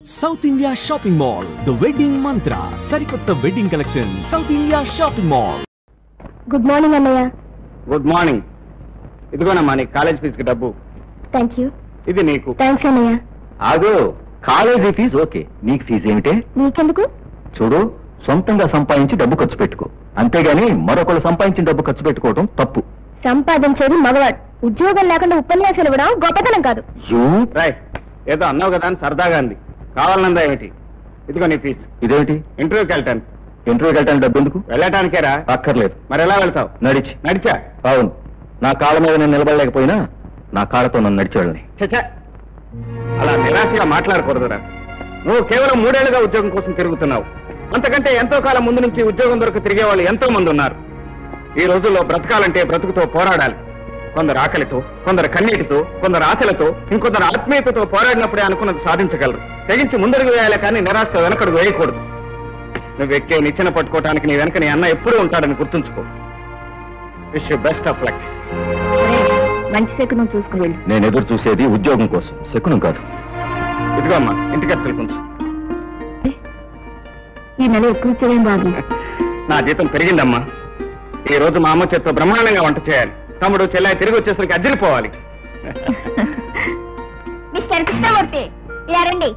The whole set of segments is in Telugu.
South India Shopping Mall, The Wedding Mantra, Sarikotta Wedding Collection, South India Shopping Mall. Good morning, Annaya. Good morning. ఇదిగోనమ్మా నీ కాలేజ్ ఫీజుకి డబ్బు. Thank you. ఇది నీకు. Thanks, Annaya. ఆగో, కాలేజీ ఫీజు ఓకే, నీకు ఫీజు ఏమిటే? నీకెందుకు? చూడు, సొంతంగా సంపాదించి డబ్బు ఖర్చు పెట్టుకో, అంతేగాని మరొకరు సంపాదించిన డబ్బు ఖర్చు పెట్టుకోవడం తప్పు. సంపాదించేది మగవాడు, ఉద్యోగం లేకుండా ఉపన్యాసాలు ఇవ్వడం గొప్పతనం కాదు. రైట్, ఏదో అన్నావు కదా అని సరదాగా అంది. కావాలన్నదా ఏమిటి? ఇదిగో నీ ఫీజు. ఇదేమిటి? ఇంటర్వ్యూకి వెళ్తాను. ఇంటర్వ్యూకి వెళ్ళటానికి డబ్బు ఎందుకు? వెళ్ళటానికేరా? అక్కర్లేదు. మరి ఎలా వెళ్తావు? నడిచా? అవును, నా కాళ్ళ మీద నేను నిలబడలేకపోయినా నా కాళ్ళతో నన్ను నడిచి వెళ్ళని. చచ్చా, అలా నిరాశగా మాట్లాడకూడదురా. నువ్వు కేవలం 3 ఏళ్లుగా ఉద్యోగం కోసం తిరుగుతున్నావు. అంతకంటే ఎంతో కాలం ముందు నుంచి ఉద్యోగం దొరకు తిరిగే వాళ్ళు ఎంతో మంది ఉన్నారు. ఈ రోజుల్లో బ్రతకాలంటే బ్రతుకుతో పోరాడాలి. కొందరు ఆకలితో, కొందరు కన్నీటితో, కొందరు ఆశలతో, ఇంకొందరు ఆత్మీయతతో పోరాడినప్పుడే అనుకున్నది సాధించగలరు. తెగించి ముందడుగు వేయాలి, కానీ నిరాశతో వెనకడుగు వేయకూడదు. నువ్వు ఎక్కే నిచ్చెన పట్టుకోవడానికి నీ వెనక నీ అన్న ఎప్పుడూ ఉంటాడని గుర్తుంచుకో. Wish you best of luck. మంచి శకునం చూసుకుని వెళ్ళి. నేను ఎదురు చూసేది ఉద్యోగం కోసం, శకునం కాదు. ఇదిగో అమ్మా, ఇంటికి ఖర్చులు కొంచెం. ఈ నెల ఎక్కువ చేయం బాబు. నా జీతం పెరిగిందమ్మా. ఈ రోజు మా అమ్మ చేత్తో బ్రహ్మాండంగా వంట చేయాలి. తమ్ముడు చెల్లాయి తిరిగి వచ్చేసరికి అజ్జిరిపోవాలి. మిస్టర్ కృష్ణమూర్తి, ఇలా రండి,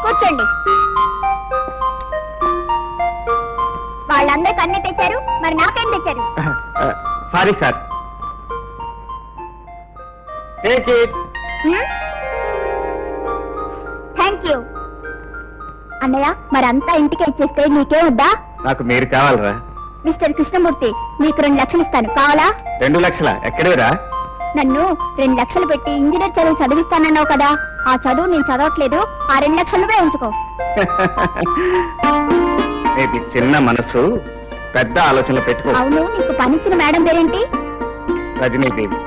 కూర్చోండి. వాళ్ళందరికి అన్ని తెచ్చారు, మరి నాకేం తెచ్చారు? Sorry sir. Thank you. అన్నయ్య, మరి అంతా ఇంటికి ఇచ్చేస్తే నీకే వద్దా? నాకు మీరు కావాలరా? మిస్టర్ కృష్ణమూర్తి, మీకు 2 లక్షలు ఇస్తాను, కావాలా? 2 లక్షలా? ఎక్కడివిరా? నన్ను 2 లక్షలు పెట్టి ఇంజనీర్ చదువు చదివిస్తానన్నావు కదా, ఆ చదువు నేను చదవట్లేదు, ఆ 2 లక్షలువే ఉంచుకో. ఇది చిన్న మనసు, పెద్ద ఆలోచనలు పెట్టుకో. అవును, నీకు పనిచ్చిన మేడం పేరేంటి? రజనీదేవి,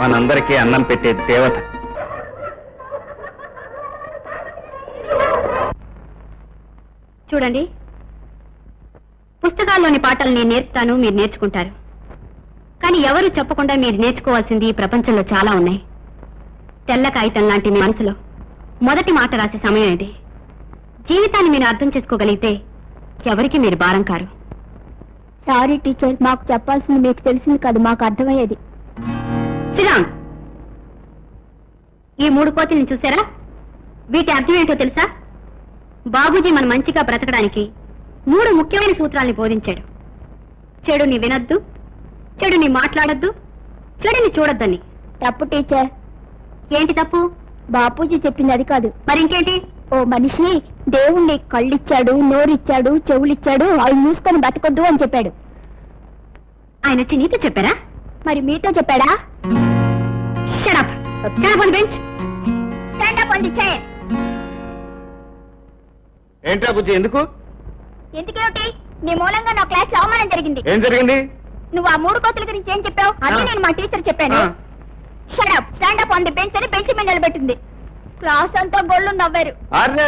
మనందరికీ అన్నం పెట్టే దేవత. చూడండి, పుస్తకాల్లోని పాఠాలు నేను నేర్పుతాను, మీరు నేర్చుకుంటారు. కానీ ఎవరు చెప్పకుండా మీరు నేర్చుకోవాల్సింది ఈ ప్రపంచంలో చాలా ఉన్నాయి. తెల్ల కాగితం లాంటి మీ మనసులో మొదటి మాట రాసే సమయం ఇది. జీవితాన్ని మీరు అర్థం చేసుకోగలిగితే ఎవరికి మీరు భారం కారు. సారీ టీచర్, మాకు చెప్పాల్సింది మీకు తెలిసింది కాదు, మాకు అర్థమయ్యేది. శ్రీరామ్, ఈ 3 కోతుల్ని చూసారా? వీటి అర్థం ఏంటో తెలుసా? బాబూజీ మన మంచిగా బ్రతకడానికి 3 ముఖ్యమైన సూత్రాల్ని బోధించాడు. చెడుని వినొద్దు, చెడుని మాట్లాడొద్దు, చెడుని చూడొద్దని. తప్పు టీచర్. ఏంటి తప్పు? బాపూజీ చెప్పింది అది కాదు. మరింకేంటి? ఓ మనిషి దేవుణ్ణి కళ్ళిచ్చాడు, నోరిచ్చాడు, చెవులిచ్చాడు, అవి మూసుకొని బతకొద్దు అని చెప్పాడు. ఆయన వచ్చి నీతో చెప్పారా? మరి మీతో చెప్పాడా? Shut up. Stand up on the bench. Stand up on the chair. ఏంట్రా బుజ్జి, ఎందుకు? ఎందుకేమిటి? నీ మూలంగా నా క్లాస్ లో అవమానం జరిగింది. ఏం జరిగింది? నువ్వు ఆ 3 కోతుల గురించి ఏం చెప్పావు? అదే నేను మా టీచర్ చెప్పాను. Shut up, stand up on the bench అని బెంచ్ మీద నిలబెట్టింది. క్లాస్ అంతా గోళ్ళు నవ్వారు. అరే,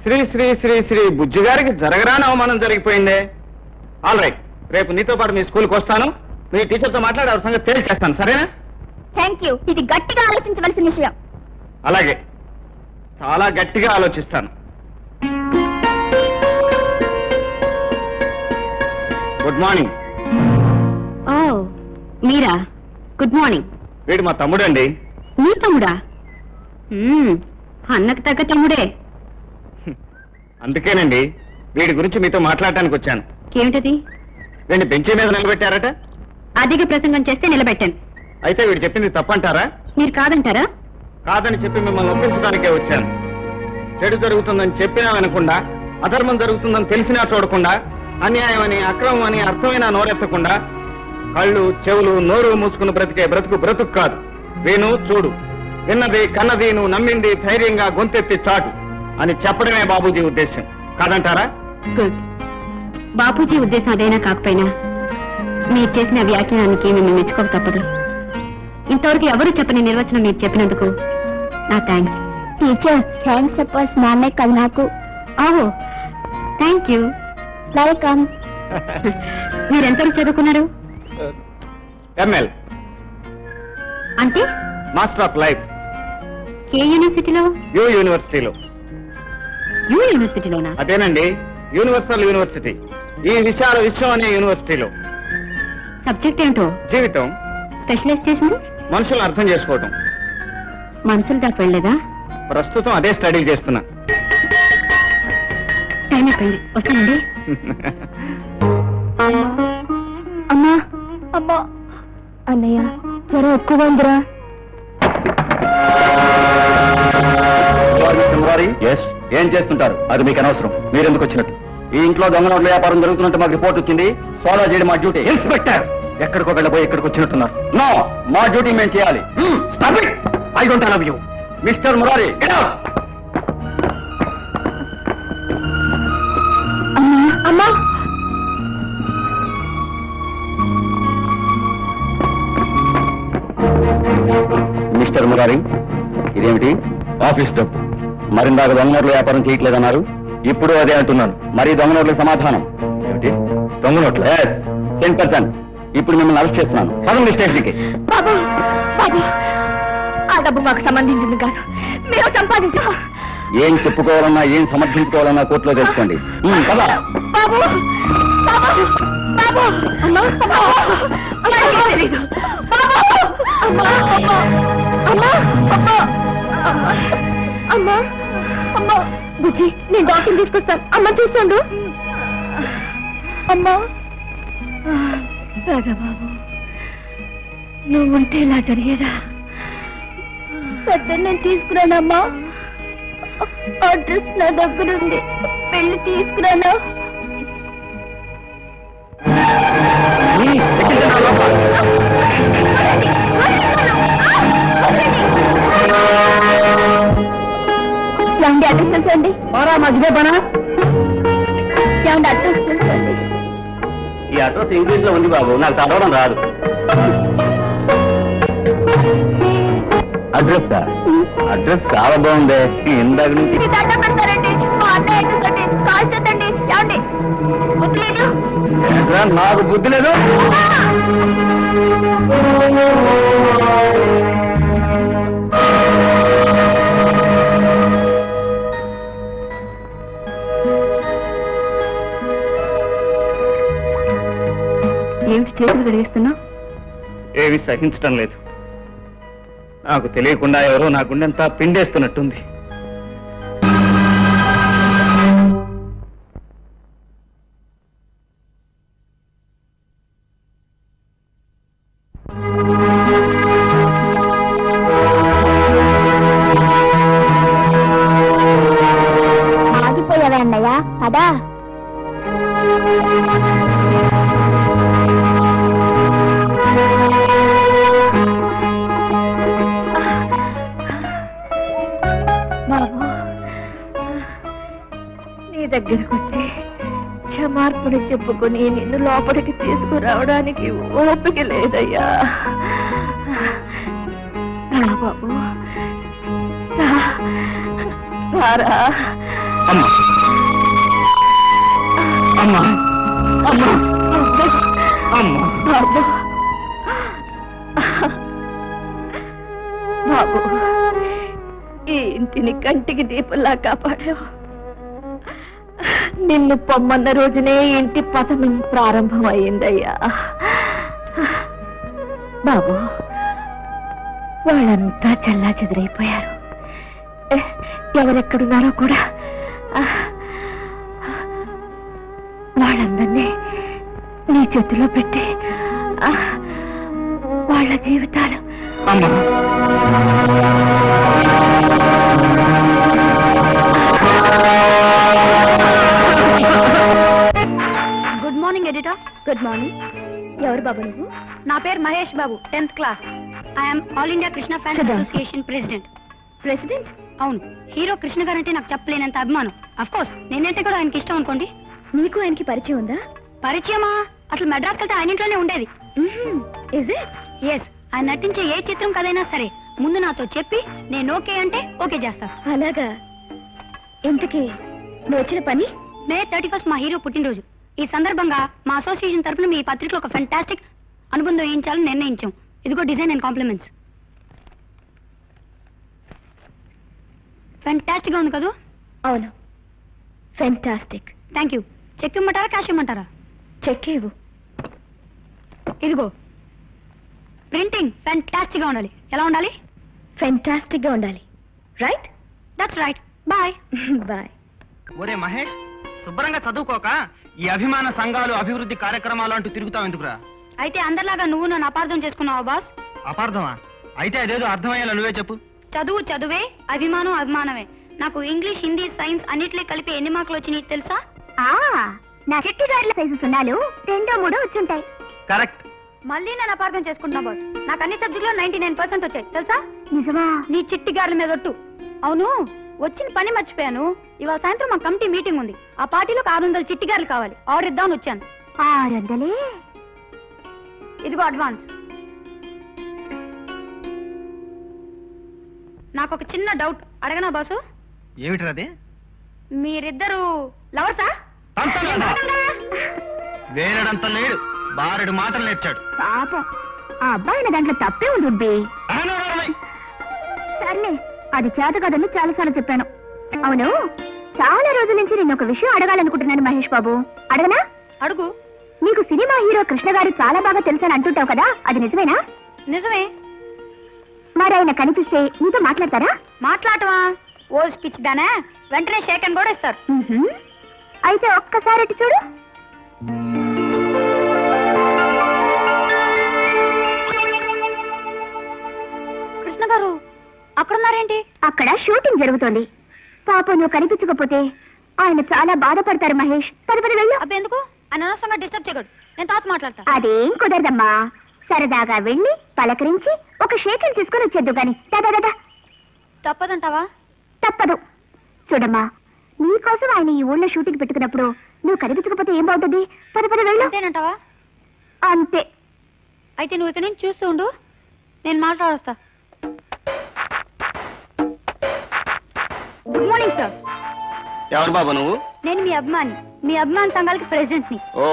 శ్రీ శ్రీ శ్రీ శ్రీ బుజ్జి గారికి జరగరాని అవమానం జరిగిపోయిందే. ఆల్ రైట్, రేపు నీతో పాటు మీ స్కూల్కి వస్తాను. మీ టీచర్తో మాట్లాడి ఆ సంగతి తేల్చేస్తాను, సరేనా? Thank you. ఇది గట్టిగా ఆలోచించవలసిన విషయం. అలాగే, చాలా గట్టిగా ఆలోచిస్తాను. Good morning. ఓ, మీరా? Good morning. వీడు మా తమ్ముడండి. మీ తమ్ముడా? అన్నకు తగ్గ తమ్ముడే. అందుకేనండి వీడి గురించి మీతో మాట్లాడటానికి వచ్చాను. ఏమిటది? వీడిని బెంచీ మీద నిలబెట్టారట. అధిక ప్రసంగం చేస్తే నిలబెట్టాను. అయితే వీడు చెప్పింది తప్పంటారా? మీరు కాదంటారా? కాదని చెప్పి మిమ్మల్ని ఒప్పించడానికే వచ్చాను. చెడు జరుగుతుందని చెప్పినా వినకుండా, అధర్మం జరుగుతుందని తెలిసినా చూడకుండా, అన్యాయం అని, అక్రమం అని అర్థమైనా నోరెత్తకుండా, కళ్ళు చెవులు నోరు మూసుకుని బ్రతికే బ్రతుకు బ్రతుకు కాదు. విను, చూడు, విన్నది కన్నది నువ్వు నమ్మింది ధైర్యంగా గొంతెత్తి చాటు అని చెప్పడమే బాబూజీ ఉద్దేశం. కాదంటారా? గుడ్. బాపూజీ ఉద్దేశం అదైనా కాకపోయినా మీరు చేసిన వ్యాఖ్యానానికి మిమ్మల్ని మెచ్చుకోక తప్పదు. ఇంతవరకు ఎవరు చెప్పని నిర్వచనం మీరు చెప్పినందుకు నా థ్యాంక్స్. టీచర్, థ్యాంక్స్ చెప్పాల్సిన నాన్నే కదా నాకు. ఓహో, థ్యాంక్ యూ. వెల్కమ్. మీరెంతవరకు చదువుకున్నారు? ఎంఎల్ అంటే మాస్టర్ ఆఫ్ లైఫ్. ఏ యూనివర్సిటీలో? యూ యూనివర్సిటీలో. యూ యూనివర్సిటీలోనా? అదేనండి, యూనివర్సల్ యూనివర్సిటీ, ఈ విశాల విశ్వం అనే యూనివర్సిటీలో. సబ్జెక్ట్ ఏంటో? జీవితం. స్పెషలైజ్ చేసింది మనుషులను అర్థం చేసుకోవటం. మనుషులు దాకా వెళ్ళలేదా? ప్రస్తుతం అదే స్టడీ చేస్తున్నా. టైం అయిపోయింది, వస్తానండి. అమ్మా అమ్మా, అన్నయ్య జ్వరం ఎక్కువ ఉందిరా. ఏం చేస్తుంటారు? అది మీకు అనవసరం. మీరెందుకు వచ్చినట్టు? ఈ ఇంట్లో దొంగ నోట్ల వ్యాపారం జరుగుతున్నట్టు మాకు రిపోర్ట్ వచ్చింది. సాల్వ్ చేయడం మా డ్యూటీ. ఇన్స్పెక్టర్, ఎక్కడికో వెళ్ళబోయి ఎక్కడికి వచ్చినట్టున్నారు. నో, మా డ్యూటీ మేము చేయాలి. I don't love you mister Murari. అమ్మా మిస్టర్ మురారి, ఇదేమిటి? ఆఫీస్ డబ్బు. మరిందాక దొంగ నోట్ల వ్యాపారం చేయట్లేదన్నారు, ఇప్పుడు అదే అంటున్నాను. మరి దొంగ నోట్ల సమాధానం ఏమిటి? దొంగ నోట్ల 10%. ఇప్పుడు మిమ్మల్ని అరెస్ట్ చేస్తున్నాను. పదండి స్టేషన్కి. బాబు బాబు, ఆ డబ్బు మాకు సంబంధించింది కాదు, మేము సంపాదించాం. ఏం చెప్పుకోవాలన్నా ఏం సమర్థించుకోవాలన్నా కోర్టులో తెలుసుకోండి. కదా బాబు బాబు బాబు, అమ్మా అమ్మా, తెలీదు బాబు. అమ్మా అమ్మా అమ్మా అమ్మా అమ్మా అమ్మా అమ్మా. బుజ్జి, నేను డాక్టర్ తీసుకొస్తాను, అమ్మ చూస్తాడు. అమ్మా రాగా బాబు, నువ్వు ఉంటే ఇలా జరిగేదా? పెద్ద నేను తీసుకురానమ్మా, అడ్రస్ నా దగ్గరుంది, వెళ్ళి తీసుకురానా? ఏమండి అడ్రస్ తెలుసండి? మధ్య పనా ఏమండి అడ్రస్ తెలుసండి? ఈ అడ్రస్ ఇంగ్లీష్ లో ఉంది బాబు, నాకు చదవడం రాదు. అడ్రస్ అడ్రస్ చాలా బాగుంది. ఇందాక నుంచి పెడతారండి మా అన్నయ్య అడ్రస్ అండి, కాల్ చేద్దండి. ఏమండి బుద్ధి లేదు? నాకు బుద్ధి లేదు. ఏమిటి చేతులు గడిగిస్తున్నావు? ఏవి సహించటం లేదు. నాకు తెలియకుండా ఎవరో నా గుండెంతా పిండేస్తున్నట్టుంది. ఆగిపోయావా అన్నయ్య? అదా బాబు, నీ దగ్గరకు వచ్చి క్షమార్పణ చెప్పుకొని నిన్ను లోపలికి తీసుకురావడానికి ఓపిక లేదయ్యా. రా బాబు, రారా. అమ్మా అమ్మా అమ్మా అమ్మా. బాబు బాబు, ఈ ఇంటిని కంటికి దీపంలా కాపాడావు. నిన్ను పొమ్మన్న రోజునే ఇంటి పతనం ప్రారంభమయ్యిందయ్యా. బాబు, వాళ్ళంతా చల్లా చెదిరైపోయారు. ఎవరెక్కడున్నారో కూడా వాళ్ళందరినీ నీ చేతిలో పెట్టి వాళ్ళ జీవితాలు అమ్మా good morning editor. Good morning. ఎవరు బాబు నువ్వు? నా పేరు Mahesh Babu, 10th class. I'm all India Krishna fans association president. President? అవును. హీరో కృష్ణ గారంటే నాకు చెప్పలేనంత అభిమానం. అఫ్ కోర్స్ నేనంటే కూడా ఆయనకి ఇష్టం అనుకోండి. నీకు ఆయనకి పరిచయం ఉందా? పరిచయమా? అసలు మెడ్రాస్ వెళ్తే ఆయన ఇంట్లోనే ఉండేది. Is it? ఎస్. ఆయన నటించే ఏ చిత్రం కదైనా సరే ముందు నాతో చెప్పి నేను ఓకే అంటే ఓకే చేస్తా. అలాగా. ఇంతకీ నువ్వు వచ్చిన పని? మే 31 మా హీరో పుట్టినరోజు. ఈ సందర్భంగా మా అసోసియేషన్ తరఫున మీ పత్రికలో ఒక ఫెంటాస్టిక్ అనుబంధం వేయించాలని నిర్ణయించాం. ఇదిగో డిజైన్ అండ్ కాంప్లిమెంట్స్. ఫెంటాస్టిక్ గా ఉంది కదా? అవును, ఫెంటాస్టిక్. Thank you. చెక్ ఇమ్మంటారా, క్యాష్ ఇమ్మంటారా? చెక్ ఇవ్వు. ఇదిగో. ప్రింటింగ్ ఫెంటాస్టిక్ గా ఉండాలి. ఎలా ఉండాలి? ఫెంటాస్టిక్ గా ఉండాలి. Right? That's right. Bye. Bye. ఒరే మహేష్, శుభ్రంగా చదువుకోక ఈ అభిమాన సంఘాలు అభివృద్ధి కార్యక్రమాలు అంటూ తిరుగుతావు ఎందుకురా? అయితే అందరిలాగా నువ్వు నన్ను అపార్థం చేసుకున్నావా బాస్? అపార్థమా? అయితే అదేదో అర్థమయ్యేలా నువ్వే చెప్పు. చదువు చదువే, అభిమానం అభిమానమే. నాకు ఇంగ్లీష్, హిందీ, సైన్స్ అన్నిట్లో కలిపి ఎన్ని మార్కులు వచ్చినాయి తెలుసా? నా చిట్టి గారిల సైజు సున్నాలు 2, 3 వచ్చుంటాయి. కరెక్ట్. మళ్ళీ నేను అపార్థం చేసుకుంటున్నా బాస్. నాకు అన్ని సబ్జెక్టులో 99% వచ్చాయి తెలుసా? నిజమా? నీ చిట్టి గార్ల మీద ఒట్టు. అవును, వచ్చిన పని మర్చిపోయాను. ఇవాళ సాయంత్రం మా కమిటీ మీటింగ్ ఉంది. ఆ పార్టీలో 600 చిట్టి గారులు కావాలి. ఆర్డర్ ఇద్దామని వచ్చాను. 600? ఇదిగో అడ్వాన్స్. నాకు ఒక చిన్న డౌట్, అడగనా బాసు? ఏమిటది? మీరిద్దరు లవర్సా? వేరడంత లేడు, బారెడు మాటలు నేర్చాడు. పాపం, ఆ అబ్బాయిన దాంట్లో తప్పే ఉంది. సర్లే, అది చేత కదని చాలాసార్లు చెప్పాను. అవును, చాలా రోజుల నుంచి నేను ఒక విషయం అడగాలనుకుంటున్నాను మహేష్ బాబు. అడగనా? అడుగు. నీకు సినిమా హీరో కృష్ణ గారు చాలా బాగా తెలుసని అంటుంటావు కదా, అది నిజమేనా? నిజమే. మరి ఆయన కనిపిస్తే నీతో మాట్లాడతారా? మాట్లాడటమా? ఓ స్పీచ్ దానా, వెంటనే షేక్ అని కూడా ఇస్తారు. అయితే ఒక్కసారి అటు చూడు. కృష్ణ గారు అక్కడున్నారేంటి? అక్కడ షూటింగ్ జరుగుతోంది. పాపం నువ్వు కనిపించకపోతే ఆయన చాలా బాధపడతారు మహేష్. పది వెళ్ళు. అబ్బెందుకు? ఆయన అనవసరంగా డిస్టర్బ్ చేయకూడదు. నేను తాత మాట్లాడతా. అదేం కుదరదమ్మా. సరదాగా వెళ్ళి పలకరించి ఒక షేకిల్ తీసుకొని వచ్చేద్దు గాని. దాదా తప్పదంటావా? తప్పదు. చూడమ్మా, నీకోసం ఆయన ఈ ఊళ్ళో షూటింగ్ పెట్టుకున్నప్పుడు నువ్వు కనిపించకపోతే ఏం బాగుంటుంది? పది వెళ్ళు. అంతేనంటావా? అంతే. అయితే నువ్వు ఇక్కడ నుంచి చూస్తూ ఉండు, నేను మాట్లాడొస్తా. Good morning sir. ఎవరు బాబు నువ్వు? నేను మీ అభిమాని, మీ అభిమాన సంఘాలకి ప్రెసిడెంట్ ని. ఓ,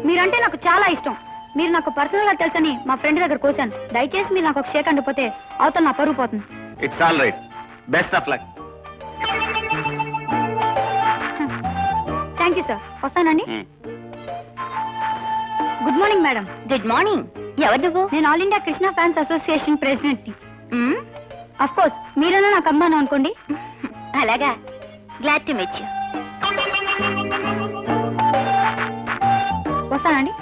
మీరంటే నాకు చాలా ఇష్టం. మీరు నాకు పర్సనల్ గా తెలుసని మా ఫ్రెండ్ దగ్గర కోశాను. దయచేసి మీరు నాకు ఒక షేక్ అండిపోతే అవతల నా పరుగు పోతుంది. It's all right. Best of luck. Thank you sir. వస్తానండి. Good morning madam. Good morning. ఎవరు నువ్వు? నేను all India Krishna fans association president ని. అఫ్ కోర్స్ మీరన్నా నాకు అమ్మాను అనుకోండి. అలాగా, గ్లాడ్ టు మీట్ యు. వస్తానండి.